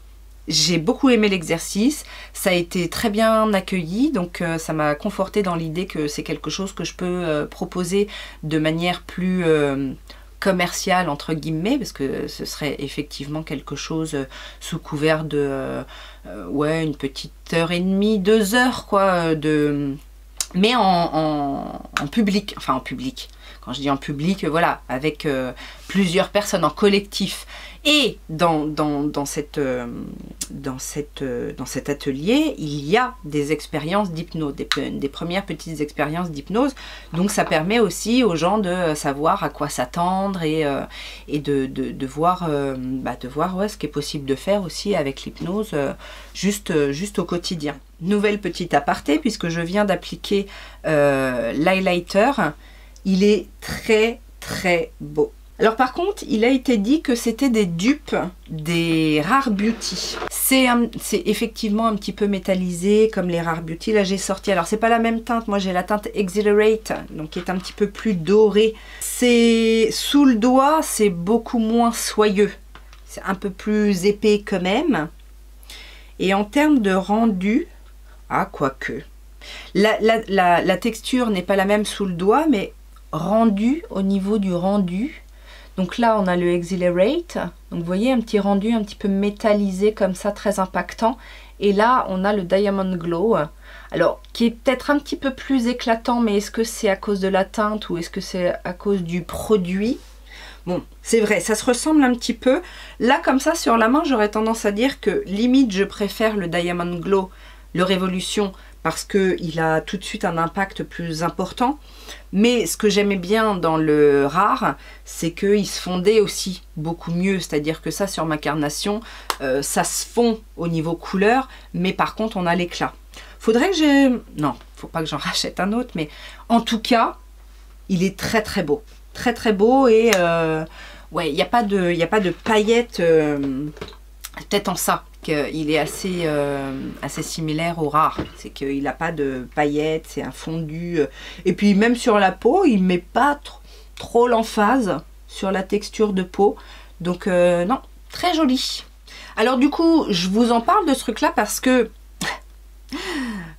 J'ai beaucoup aimé l'exercice, ça a été très bien accueilli, donc ça m'a conforté dans l'idée que c'est quelque chose que je peux proposer de manière plus commerciale, entre guillemets, parce que ce serait effectivement quelque chose sous couvert de une petite heure et demie, 2 heures, quoi, mais en public, enfin en public. Quand je dis en public, voilà, avec plusieurs personnes en collectif. Et dans cet atelier, il y a des expériences d'hypnose, des premières petites expériences d'hypnose. Donc ça permet aussi aux gens de savoir à quoi s'attendre et de voir, ouais, ce qui est possible de faire aussi avec l'hypnose juste au quotidien. Nouvelle petite aparté, puisque je viens d'appliquer l'highlighter. Il est très très beau. Alors par contre, il a été dit que c'était des dupes des Rare Beauty. C'est effectivement un petit peu métallisé comme les Rare Beauty. Là j'ai sorti, alors c'est pas la même teinte, moi j'ai la teinte Exhilarate, donc qui est un petit peu plus dorée. C'est sous le doigt, c'est beaucoup moins soyeux. C'est un peu plus épais quand même. Et en termes de rendu, quoique. La texture n'est pas la même sous le doigt, mais rendu, au niveau du rendu. Donc là, on a le Exhilarate. Donc vous voyez, un petit rendu un petit peu métallisé comme ça, très impactant. Et là, on a le Diamond Glow. Alors, qui est peut-être un petit peu plus éclatant, mais est-ce que c'est à cause de la teinte ou est-ce que c'est à cause du produit? Bon, c'est vrai, ça se ressemble un petit peu. Là, comme ça, sur la main, j'aurais tendance à dire que limite, je préfère le Diamond Glow, le Révolution, parce qu'il a tout de suite un impact plus important. Mais ce que j'aimais bien dans le rare, c'est qu'il se fondait aussi beaucoup mieux. C'est-à-dire que ça, sur ma carnation, ça se fond au niveau couleur, mais par contre, on a l'éclat. Faudrait que j'ai... Non, faut pas que j'en rachète un autre, mais en tout cas, il est très très beau. Très très beau et... ouais, il n'y a pas de paillettes... peut-être en ça qu'il est assez similaire au rare. C'est qu'il n'a pas de paillettes, c'est un fondu. Et puis même sur la peau, il ne met pas trop l'emphase sur la texture de peau. Donc non, très joli. Alors du coup, je vous en parle de ce truc-là parce que,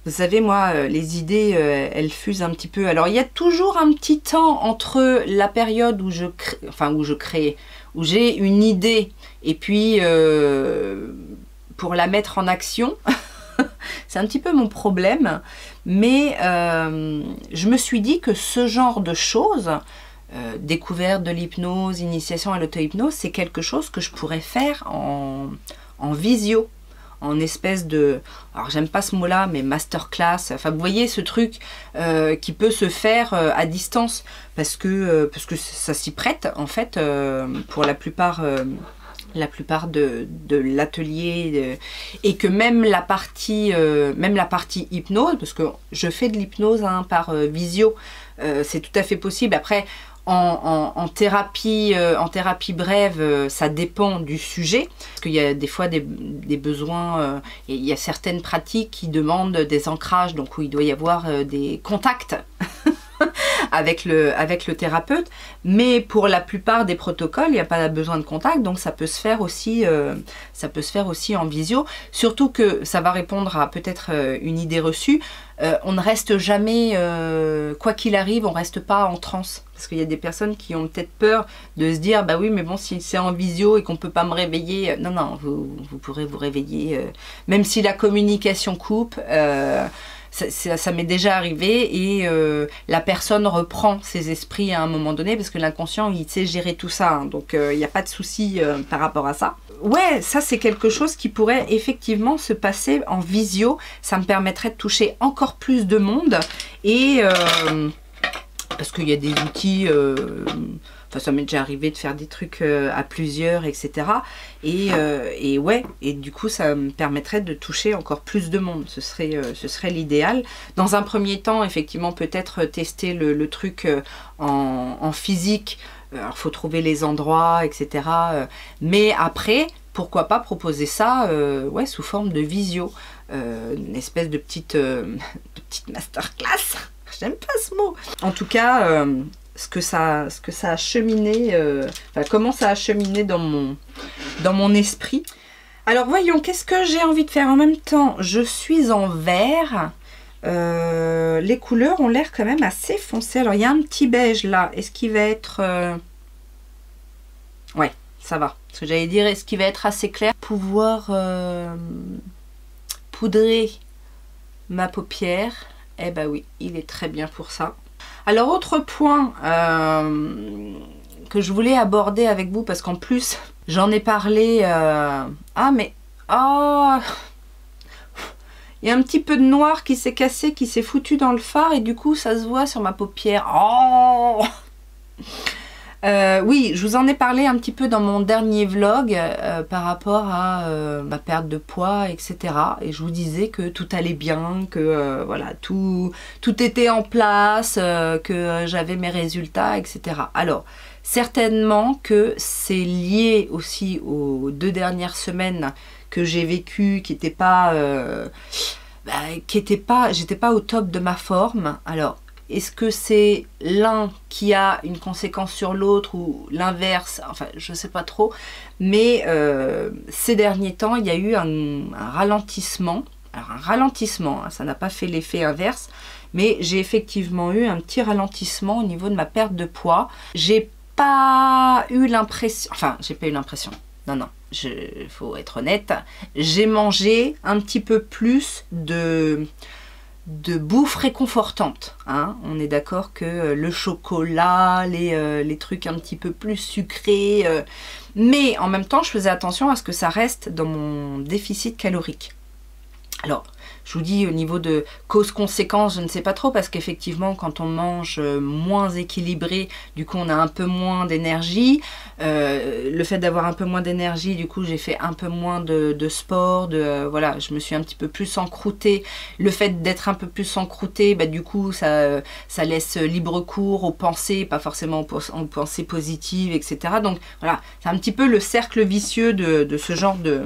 vous savez, moi, les idées, elles fusent un petit peu. Alors il y a toujours un petit temps entre la période où où j'ai une idée et puis pour la mettre en action, c'est un petit peu mon problème, mais je me suis dit que ce genre de choses, découverte de l'hypnose, initiation à l'auto-hypnose, c'est quelque chose que je pourrais faire en visio, en espèce de, alors j'aime pas ce mot-là, mais masterclass, enfin vous voyez ce truc qui peut se faire à distance, parce que ça s'y prête en fait pour la plupart de l'atelier, et que même la partie hypnose, parce que je fais de l'hypnose par visio, c'est tout à fait possible. Après en thérapie brève, ça dépend du sujet, parce qu'il y a des fois des besoins, et il y a certaines pratiques qui demandent des ancrages, donc où il doit y avoir des contacts avec le thérapeute, mais pour la plupart des protocoles, il n'y a pas besoin de contact, donc ça peut se faire aussi en visio, surtout que ça va répondre à peut-être une idée reçue. On ne reste jamais, quoi qu'il arrive, on ne reste pas en transe, parce qu'il y a des personnes qui ont peut-être peur de se dire, bah oui, mais bon, si c'est en visio et qu'on ne peut pas me réveiller, non, vous pourrez vous réveiller, même si la communication coupe. Ça m'est déjà arrivé, et la personne reprend ses esprits à un moment donné, parce que l'inconscient, il sait gérer tout ça, hein, donc il n'y a pas de souci par rapport à ça. Ouais, ça c'est quelque chose qui pourrait effectivement se passer en visio, ça me permettrait de toucher encore plus de monde, et parce qu'il y a des outils... Enfin, ça m'est déjà arrivé de faire des trucs à plusieurs, etc. Et ouais, et du coup, ça me permettrait de toucher encore plus de monde. Ce serait l'idéal. Dans un premier temps, effectivement, peut-être tester le truc en physique. Alors, il faut trouver les endroits, etc. Mais après, pourquoi pas proposer ça ouais, sous forme de visio. Une espèce de petite masterclass. J'aime pas ce mot. En tout cas... ce que ça a cheminé, enfin, comment ça a cheminé dans mon esprit. Alors voyons, qu'est-ce que j'ai envie de faire en même temps? Je suis en vert, les couleurs ont l'air quand même assez foncées. Alors il y a un petit beige là, est-ce qu'il va être... Ouais, ça va. Ce que j'allais dire, est-ce qu'il va être assez clair? Pouvoir poudrer ma paupière, eh ben oui, il est très bien pour ça. Alors autre point que je voulais aborder avec vous, parce qu'en plus J'en ai parlé... Ah mais... Oh, il y a un petit peu de noir qui s'est cassé, qui s'est foutu dans le fard et du coup ça se voit sur ma paupière. Oh oui, je vous en ai parlé un petit peu dans mon dernier vlog par rapport à ma perte de poids, etc. Et je vous disais que tout allait bien, que voilà, tout était en place, que j'avais mes résultats, etc. Alors, certainement que c'est lié aussi aux 2 dernières semaines que j'ai vécues, qui n'étaient pas... j'étais pas au top de ma forme. Alors, est-ce que c'est l'un qui a une conséquence sur l'autre ou l'inverse? Enfin, je ne sais pas trop. Mais ces derniers temps, il y a eu un ralentissement. Alors, un ralentissement, hein, ça n'a pas fait l'effet inverse. Mais j'ai effectivement eu un petit ralentissement au niveau de ma perte de poids. J'ai pas eu l'impression... Enfin, j'ai pas eu l'impression. Non, non. Faut être honnête. J'ai mangé un petit peu plus de bouffe réconfortante, hein. On est d'accord que le chocolat, les trucs un petit peu plus sucrés, mais en même temps je faisais attention à ce que ça reste dans mon déficit calorique. Alors je vous dis au niveau de cause-conséquence, je ne sais pas trop, parce qu'effectivement quand on mange moins équilibré, du coup on a un peu moins d'énergie. Le fait d'avoir un peu moins d'énergie, du coup j'ai fait un peu moins de sport, voilà, je me suis un petit peu plus encroûtée. Le fait d'être un peu plus encroûtée, bah, du coup ça laisse libre cours aux pensées, pas forcément aux pensées positives, etc. Donc voilà, c'est un petit peu le cercle vicieux de ce genre de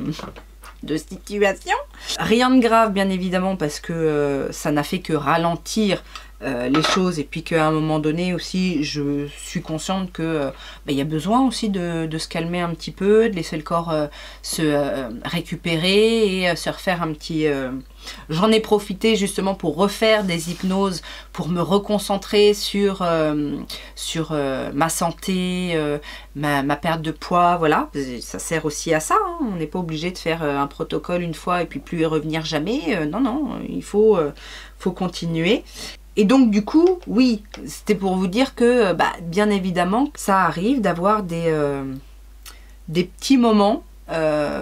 situation. Rien de grave bien évidemment, parce que ça n'a fait que ralentir les choses, et puis qu'à un moment donné aussi je suis consciente que il y a besoin aussi de se calmer un petit peu, de laisser le corps se récupérer et se refaire un petit... J'en ai profité justement pour refaire des hypnoses, pour me reconcentrer sur ma santé, ma perte de poids, voilà. Ça sert aussi à ça, hein. On n'est pas obligé de faire un protocole une fois et puis plus y revenir jamais. Non, non, il faut continuer. Et donc du coup, oui, c'était pour vous dire que bien évidemment, ça arrive d'avoir des petits moments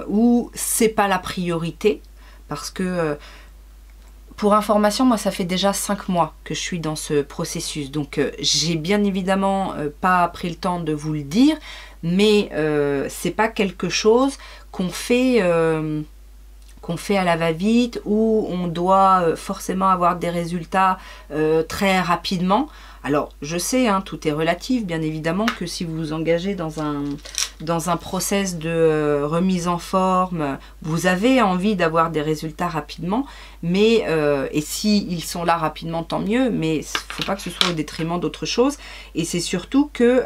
où c'est pas la priorité. Parce que, pour information, moi ça fait déjà 5 mois que je suis dans ce processus. Donc j'ai bien évidemment pas pris le temps de vous le dire, mais c'est pas quelque chose qu'on fait à la va-vite, où on doit forcément avoir des résultats très rapidement. Alors je sais, hein, tout est relatif, bien évidemment, que si vous vous engagez dans un process de remise en forme, vous avez envie d'avoir des résultats rapidement, mais et si ils sont là rapidement, tant mieux, mais il ne faut pas que ce soit au détriment d'autre chose. Et c'est surtout que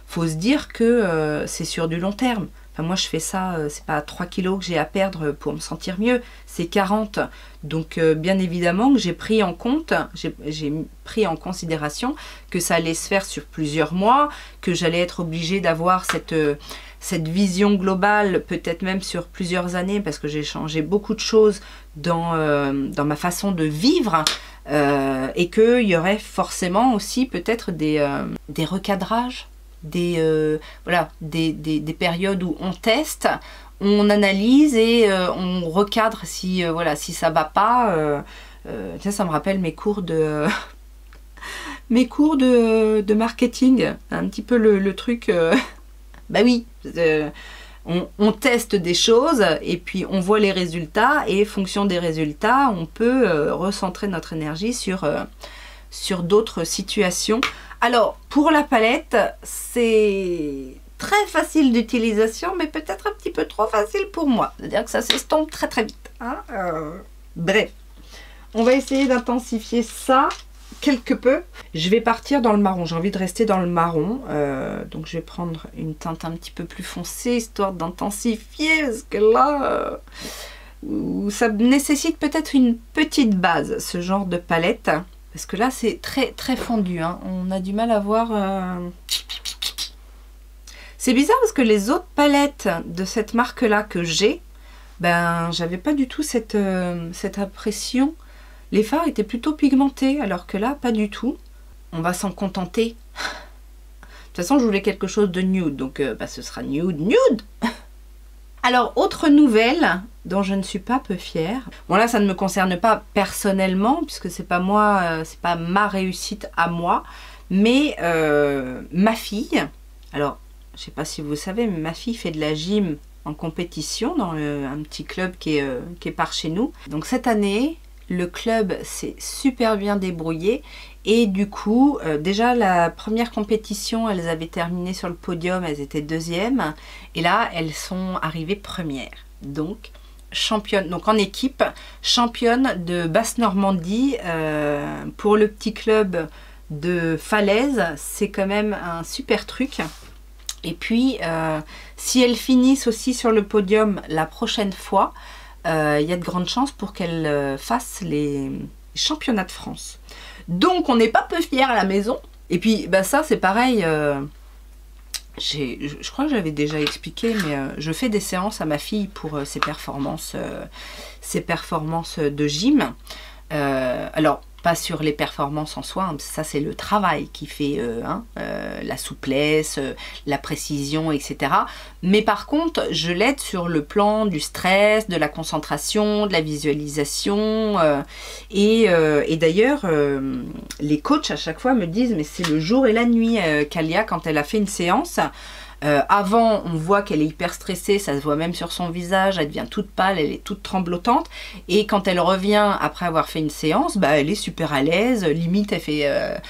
faut se dire que c'est sur du long terme. Enfin, moi je fais ça, c'est pas 3 kilos que j'ai à perdre pour me sentir mieux, c'est 40. Donc bien évidemment que j'ai pris en compte, j'ai pris en considération que ça allait se faire sur plusieurs mois, que j'allais être obligée d'avoir cette vision globale, peut-être même sur plusieurs années, parce que j'ai changé beaucoup de choses dans ma façon de vivre, et qu'il y aurait forcément aussi peut-être des recadrages. Voilà, des périodes où on teste, on analyse et on recadre si, voilà, si ça va pas. Ça me rappelle mes cours de marketing, un petit peu le truc. Bah oui, on teste des choses et puis on voit les résultats, et fonction des résultats, on peut recentrer notre énergie sur d'autres situations. Alors, pour la palette, c'est très facile d'utilisation, mais peut-être un petit peu trop facile pour moi. C'est-à-dire que ça s'estompe très très vite, hein. Bref, on va essayer d'intensifier ça quelque peu. Je vais partir dans le marron, j'ai envie de rester dans le marron. Donc je vais prendre une teinte un petit peu plus foncée, histoire d'intensifier, parce que là, ça nécessite peut-être une petite base, ce genre de palette. Parce que là, c'est très très fondu, hein. On a du mal à voir... C'est bizarre parce que les autres palettes de cette marque-là que j'ai, j'avais pas du tout cette impression. Les fards étaient plutôt pigmentés, alors que là, pas du tout. On va s'en contenter toute façon, je voulais quelque chose de nude, donc bah, ce sera nude, nude. Alors, autre nouvelle dont je ne suis pas peu fière. Bon là, ça ne me concerne pas personnellement, puisque c'est pas moi, c'est pas ma réussite à moi, mais ma fille. Alors, je sais pas si vous savez, mais ma fille fait de la gym en compétition dans un petit club qui est par chez nous. Donc cette année, le club s'est super bien débrouillé et du coup, déjà la première compétition, elles avaient terminé sur le podium, elles étaient deuxième et là, elles sont arrivées premières. Donc, championne, donc en équipe, championne de Basse-Normandie pour le petit club de Falaise. C'est quand même un super truc. Et puis, si elles finissent aussi sur le podium la prochaine fois, il y a de grandes chances pour qu'elles fassent les championnats de France. Donc, on n'est pas peu fiers à la maison. Et puis, bah, ça, c'est pareil. Je crois que j'avais déjà expliqué, mais je fais des séances à ma fille pour ses performances de gym. Alors, pas sur les performances en soi, hein, ça c'est le travail qui fait la souplesse, la précision, etc. Mais par contre, je l'aide sur le plan du stress, de la concentration, de la visualisation. Et d'ailleurs, les coachs à chaque fois me disent, mais c'est le jour et la nuit, Kalia, quand elle a fait une séance. Avant, on voit qu'elle est hyper stressée, ça se voit même sur son visage, elle devient toute pâle, elle est toute tremblotante. Et quand elle revient après avoir fait une séance, bah, elle est super à l'aise, limite elle fait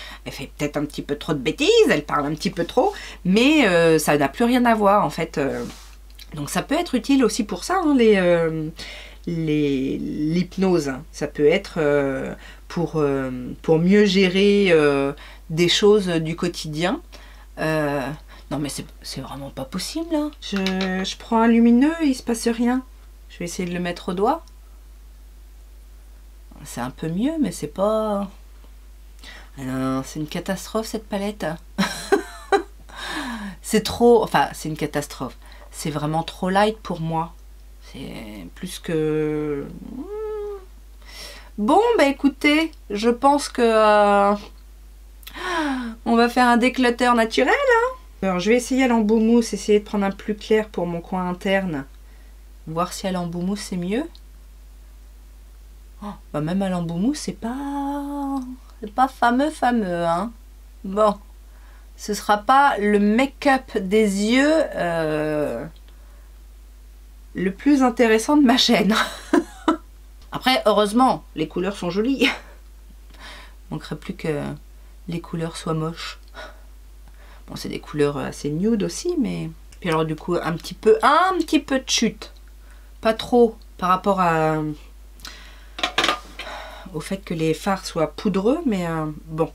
peut-être un petit peu trop de bêtises, elle parle un petit peu trop, mais ça n'a plus rien à voir en fait. Donc ça peut être utile aussi pour ça, hein, l'hypnose. Ça peut être pour mieux gérer des choses du quotidien. Non mais c'est vraiment pas possible hein. Je prends un lumineux et il se passe rien. Je vais essayer de le mettre au doigt. C'est un peu mieux mais c'est pas... C'est une catastrophe cette palette. C'est trop... Enfin c'est une catastrophe. C'est vraiment trop light pour moi. C'est plus que... Bon bah écoutez, je pense que... on va faire un déclutter naturel hein. Alors je vais essayer à l'embout mousse, essayer de prendre un plus clair pour mon coin interne. Voir si à l'embout mousse c'est mieux. Oh, bah même à l'embout mousse c'est pas fameux hein. Bon, ce sera pas le make-up des yeux le plus intéressant de ma chaîne. Après heureusement les couleurs sont jolies. Il manquerait plus que les couleurs soient moches. Bon, c'est des couleurs assez nude aussi, mais... Puis alors du coup, un petit peu de chute. Pas trop par rapport au fait que les fards soient poudreux, mais bon.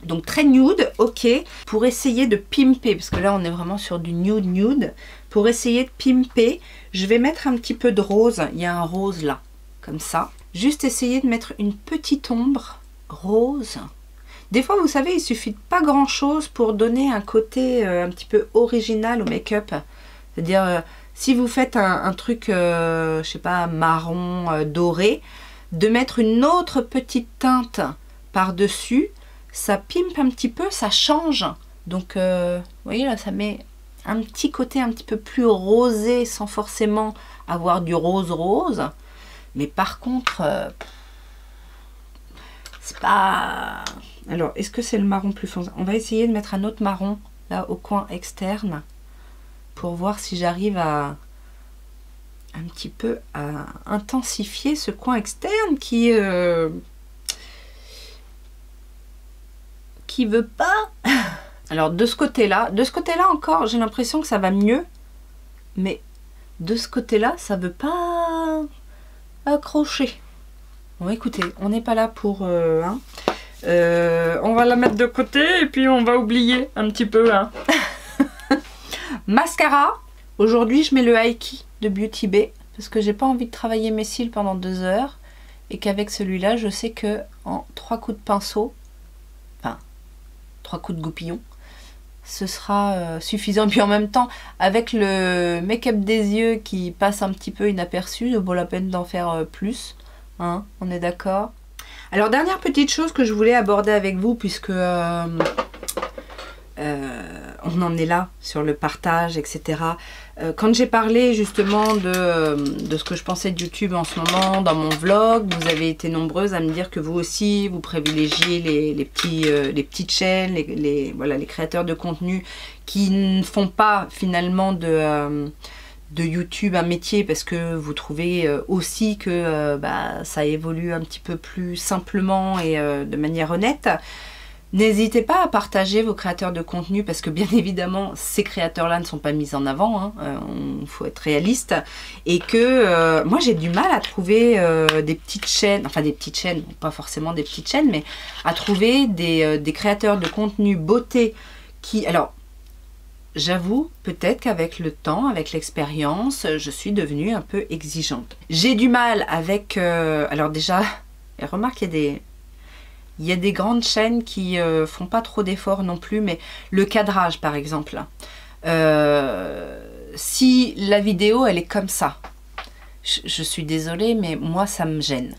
Donc très nude, ok. Pour essayer de pimper, parce que là on est vraiment sur du nude. Pour essayer de pimper, je vais mettre un petit peu de rose. Il y a un rose là, comme ça. Juste essayer de mettre une petite ombre rose. Des fois, vous savez, il suffit de pas grand-chose pour donner un côté un petit peu original au make-up. C'est-à-dire, si vous faites un truc, je sais pas, marron, doré, de mettre une autre petite teinte par-dessus, ça pimpe un petit peu, ça change. Donc, vous voyez, là, ça met un petit côté un petit peu plus rosé, sans forcément avoir du rose-rose. Mais par contre, c'est pas... Alors, est-ce que c'est le marron plus foncé? On va essayer de mettre un autre marron, là, au coin externe, pour voir si j'arrive à un petit peu à intensifier ce coin externe qui veut pas. Alors, de ce côté-là encore, j'ai l'impression que ça va mieux, mais de ce côté-là, ça veut pas accrocher. Bon, écoutez, on n'est pas là pour... on va la mettre de côté et puis on va oublier un petit peu. Hein. Mascara. Aujourd'hui, je mets le Aiki de Beauty Bay parce que j'ai pas envie de travailler mes cils pendant 2 heures et qu'avec celui-là, je sais que en 3 coups de pinceau, enfin 3 coups de goupillon, ce sera suffisant. Puis en même temps, avec le make-up des yeux qui passe un petit peu inaperçu, ça vaut la peine d'en faire plus. Hein, on est d'accord? Alors, dernière petite chose que je voulais aborder avec vous, puisque on en est là sur le partage, etc. Quand j'ai parlé justement de ce que je pensais de YouTube en ce moment, dans mon vlog, vous avez été nombreuses à me dire que vous aussi, vous privilégiez les petites chaînes, voilà, les créateurs de contenu qui ne font pas finalement de YouTube un métier parce que vous trouvez aussi que ça évolue un petit peu plus simplement et de manière honnête. N'hésitez pas à partager vos créateurs de contenu parce que bien évidemment ces créateurs-là ne sont pas mis en avant, il faut être réaliste, et que moi j'ai du mal à trouver des petites chaînes, enfin des petites chaînes, pas forcément des petites chaînes, mais à trouver des créateurs de contenu beauté qui, alors j'avoue peut-être qu'avec le temps, avec l'expérience, je suis devenue un peu exigeante. J'ai du mal avec, alors déjà, remarque il y a des grandes chaînes qui font pas trop d'efforts non plus, mais le cadrage par exemple. Si la vidéo elle est comme ça, je suis désolée, mais moi ça me gêne.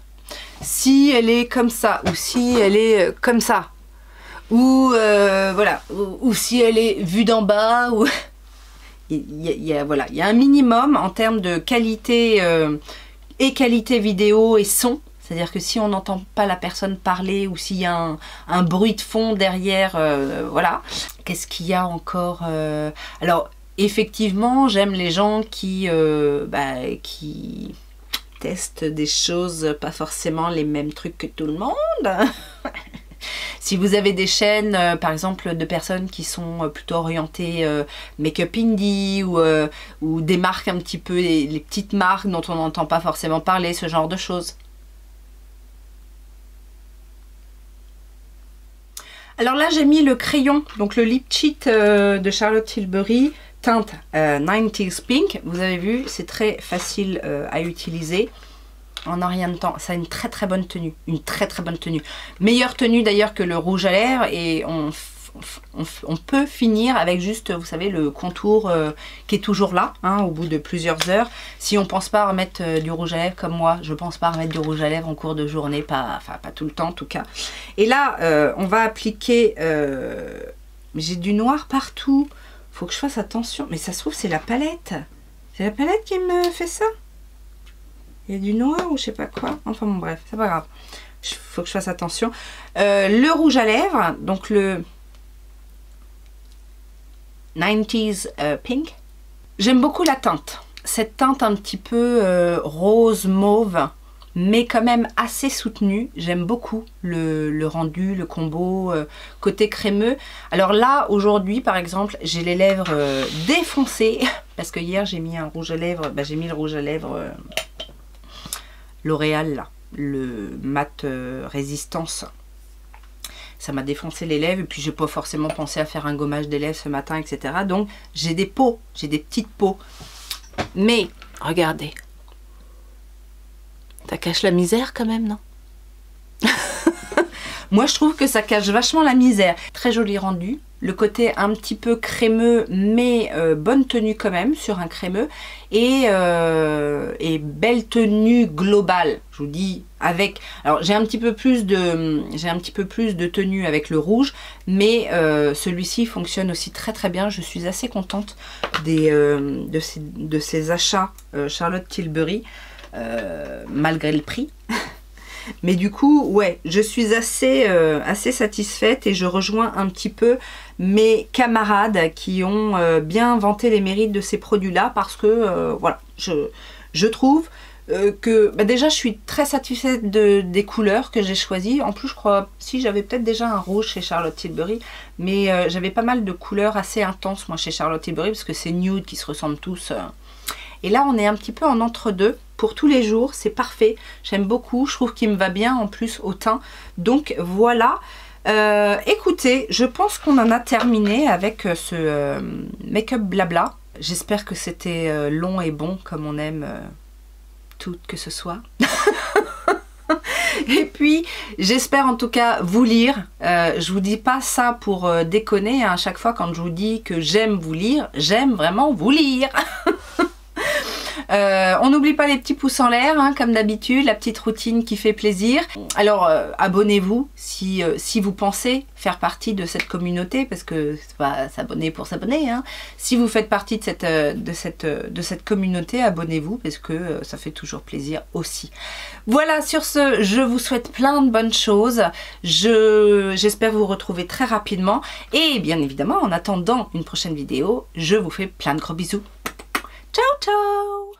Si elle est comme ça, ou si elle est comme ça, ou voilà, ou si elle est vue d'en bas, ou voilà, il y a un minimum en termes de qualité et qualité vidéo et son. C'est-à-dire que si on n'entend pas la personne parler ou s'il y a un bruit de fond derrière, voilà. Qu'est-ce qu'il y a encore alors, effectivement, j'aime les gens qui testent des choses, pas forcément les mêmes trucs que tout le monde. Si vous avez des chaînes, par exemple, de personnes qui sont plutôt orientées make-up indie ou des marques un petit peu, les petites marques dont on n'entend pas forcément parler, ce genre de choses. Alors là, j'ai mis le crayon, donc le lip cheat de Charlotte Tilbury, teinte 90s Pink. Vous avez vu, c'est très facile à utiliser. En un rien de temps, ça a une très très bonne tenue, une très très bonne tenue. Meilleure tenue d'ailleurs que le rouge à lèvres, et on peut finir avec juste, vous savez, le contour qui est toujours là, hein, au bout de plusieurs heures. Si on pense pas à remettre du rouge à lèvres, comme moi, je pense pas à remettre du rouge à lèvres en cours de journée, pas tout le temps en tout cas. Et là, on va appliquer, j'ai du noir partout, faut que je fasse attention, mais ça se trouve c'est la palette. C'est la palette qui me fait ça. Il y a du noir ou je sais pas quoi, enfin bon bref, c'est pas grave. Faut que je fasse attention. Le rouge à lèvres, donc le 90s Pink. J'aime beaucoup la teinte. Cette teinte un petit peu rose mauve, mais quand même assez soutenue. J'aime beaucoup le rendu, le combo côté crémeux. Alors là, aujourd'hui, par exemple, j'ai les lèvres défoncées. Parce que hier, j'ai mis un rouge à lèvres. J'ai mis le rouge à lèvres L'Oréal, là. Le mat résistance. Ça m'a défoncé les lèvres, et puis j'ai pas forcément pensé à faire un gommage des lèvres ce matin, etc. Donc j'ai des peaux, j'ai des petites peaux. Mais regardez, ça cache la misère quand même, non? Moi je trouve que ça cache vachement la misère. Très joli rendu. Le côté un petit peu crémeux, mais bonne tenue quand même sur un crémeux. Et belle tenue globale, je vous dis, avec... Alors j'ai un petit peu plus de tenue avec le rouge, mais celui-ci fonctionne aussi très très bien. Je suis assez contente de ces achats Charlotte Tilbury, malgré le prix. Mais du coup, ouais, je suis assez satisfaite, et je rejoins un petit peu mes camarades qui ont bien vanté les mérites de ces produits-là, parce que, voilà, je trouve que déjà je suis très satisfaite des couleurs que j'ai choisies. En plus, je crois, si j'avais peut-être déjà un rouge chez Charlotte Tilbury, mais j'avais pas mal de couleurs assez intenses moi chez Charlotte Tilbury, parce que c'est nude qui se ressemblent tous. Et là, on est un petit peu en entre-deux. Pour tous les jours, c'est parfait. J'aime beaucoup. Je trouve qu'il me va bien en plus au teint. Donc voilà. Écoutez, je pense qu'on en a terminé avec ce make-up blabla. J'espère que c'était long et bon comme on aime tout que ce soit. Et puis, j'espère en tout cas vous lire. Je vous dis pas ça pour déconner. Hein. À chaque fois quand je vous dis que j'aime vous lire, j'aime vraiment vous lire. On n'oublie pas les petits pouces en l'air, hein, comme d'habitude, la petite routine qui fait plaisir. Alors abonnez-vous si vous pensez faire partie de cette communauté, parce que c'est pas s'abonner pour s'abonner, hein. Si vous faites partie de cette communauté, abonnez-vous, parce que ça fait toujours plaisir aussi. Voilà, sur ce, je vous souhaite plein de bonnes choses. J'espère vous retrouver très rapidement. Et bien évidemment, en attendant une prochaine vidéo, je vous fais plein de gros bisous. Ciao, ciao!